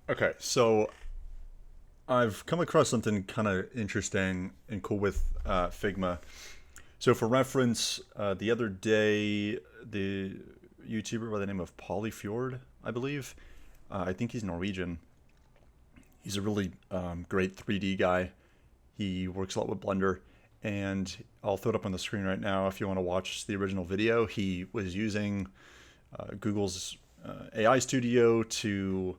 Okay, so I've come across something kind of interesting and cool with Figma. So, for reference, the other day, the YouTuber by the name of Polyfjord, I believe, I think he's Norwegian. He's a really great 3D guy. He works a lot with Blender, and I'll throw it up on the screen right now if you want to watch the original video. He was using Google's AI Studio to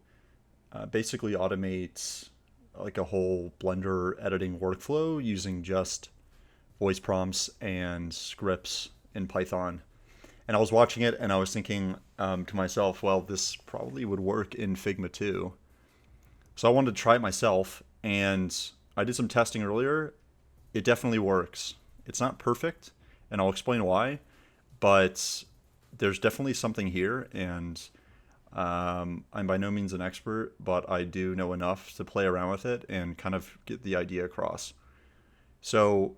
basically automate like a whole Blender editing workflow using just voice prompts and scripts in Python. And I was watching it and I was thinking to myself, well, this probably would work in Figma too. So I wanted to try it myself, and I did some testing earlier. It definitely works. It's not perfect, and I'll explain why, but there's definitely something here, and I'm by no means an expert, but I do know enough to play around with it and kind of get the idea across. So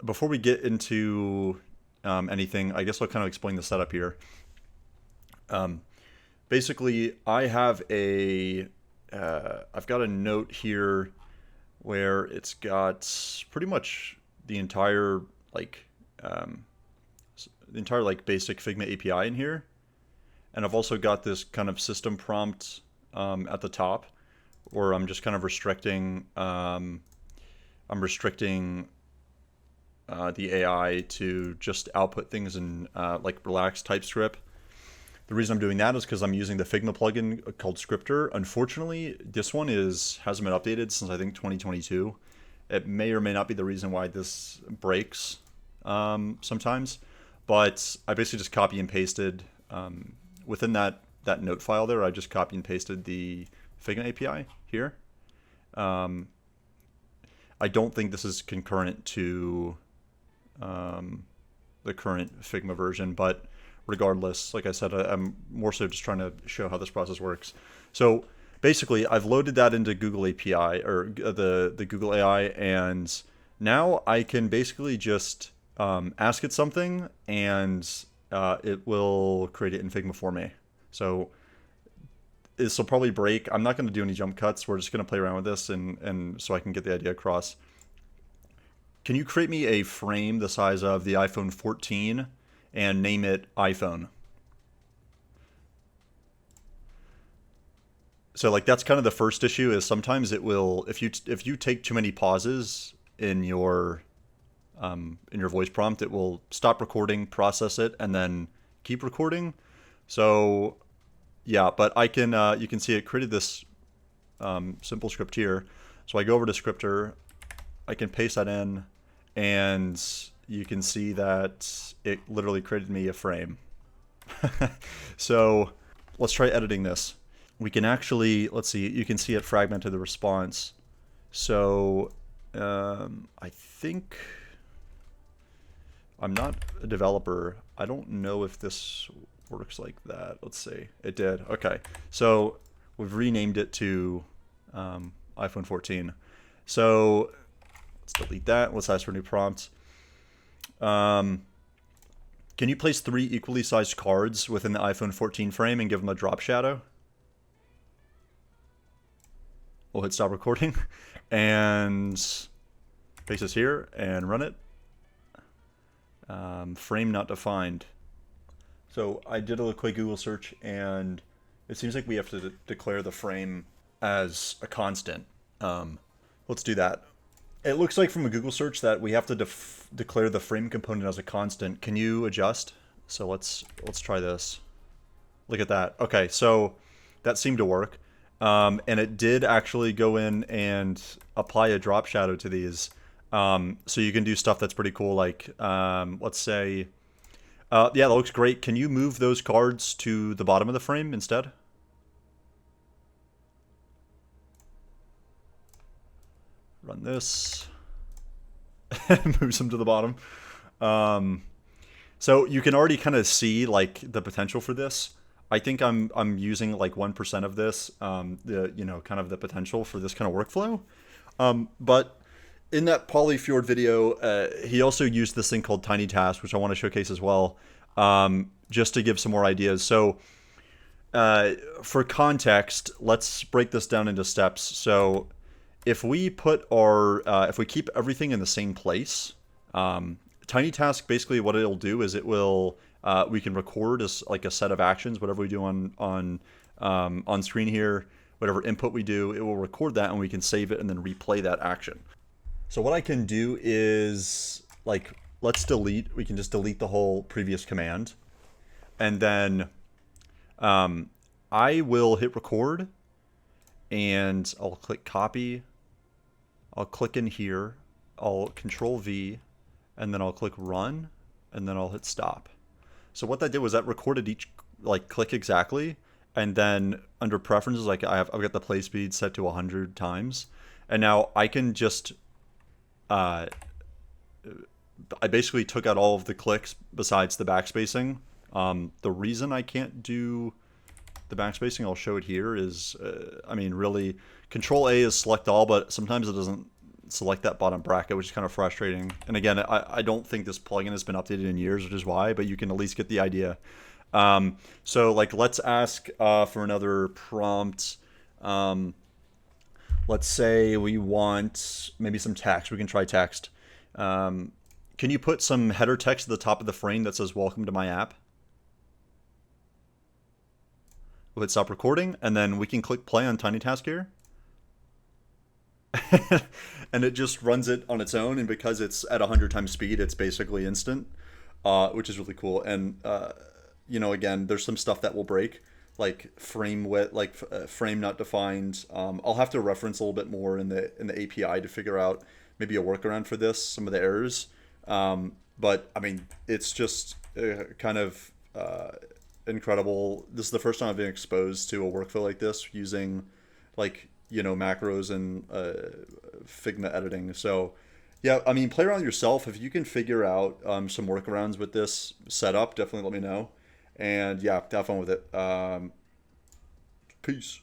before we get into anything, I guess I'll kind of explain the setup here. Um, Basically, I've got a note here where it's got pretty much the entire like um, the entire like basic Figma API in here, and I've also got this kind of system prompt at the top where I'm just kind of restricting the AI to just output things in like relaxed Typescript. The reason I'm doing that is because I'm using the Figma plugin called Scripter. Unfortunately, this one hasn't been updated since I think 2022. It may or may not be the reason why this breaks sometimes, but I basically just copy and pasted within that note file there. I just copy and pasted the Figma API here. Um, I don't think this is concurrent to the current Figma version, but regardless, like I said, I'm more so just trying to show how this process works. So basically, I've loaded that into Google API or the Google AI, and now I can basically just ask it something, and it will create it in Figma for me. So this will probably break. I'm not going to do any jump cuts. We're just going to play around with this, and so I can get the idea across. Can you create me a frame the size of the iPhone 14 and name it iPhone? So like that's kind of the first issue is sometimes it will if you take too many pauses in your voice prompt, it will stop recording, process it, and then keep recording. So yeah, but I can you can see it created this simple script here. So I go over to Scripter, I can paste that in, and you can see that it literally created me a frame. So let's try editing this. We can actually, let's see, you can see it fragmented the response. So I think, I'm not a developer. I don't know if this works like that. Let's see. It did. Okay. So we've renamed it to iPhone 14. So let's delete that. Let's ask for a new prompt. Can you place 3 equally sized cards within the iPhone 14 frame and give them a drop shadow? We'll hit stop recording and paste this here and run it. Frame not defined. So I did a quick Google search, and it seems like we have to declare the frame as a constant. Let's do that. It looks like from a Google search that we have to declare the frame component as a constant. Can you adjust? So let's try this. Look at that. Okay, so that seemed to work. And it did actually go in and apply a drop shadow to these. So you can do stuff that's pretty cool. Like, let's say, yeah, that looks great. Can you move those cards to the bottom of the frame instead? Run this. Moves them to the bottom. So you can already kind of see like the potential for this. I think I'm using like 1% of this, the kind of the potential for this kind of workflow. But in that Polyfjord video, he also used this thing called TinyTask, which I want to showcase as well, just to give some more ideas. So For context, let's break this down into steps. So if we put if we keep everything in the same place, TinyTask basically what it'll do is it will we can record as like a set of actions, whatever we do on screen here, whatever input we do, it will record that and we can save it and then replay that action. So what I can do is like let's delete. We can just delete the whole previous command, and then I will hit record, and I'll click copy. I'll click in here. I'll Control V, and then I'll click run, and then I'll hit stop. So what that did was that recorded each like click exactly, and then under preferences, like I've got the play speed set to 100 times, and now I can just I basically took out all of the clicks besides the backspacing. The reason I can't do the backspacing, I'll show it here, is I mean really Control A is select all, but sometimes it doesn't select that bottom bracket, which is kind of frustrating. And again, I don't think this plugin has been updated in years, which is why, but you can at least get the idea. So like let's ask for another prompt. Let's say we want maybe some text. We can try text. Can you put some header text at the top of the frame that says welcome to my app? We'll hit stop recording, and then we can click play on TinyTask here. And it just runs it on its own, and because it's at 100 times speed, it's basically instant, which is really cool. And you know, again, there's some stuff that will break, like frame width, like frame not defined. I'll have to reference a little bit more in the API to figure out maybe a workaround for this, some of the errors. But I mean, it's just kind of incredible. This is the first time I've been exposed to a workflow like this using like, you know, macros and Figma editing. So yeah, I mean, play around yourself. If you can figure out some workarounds with this setup, definitely let me know. And yeah, have fun with it. Peace.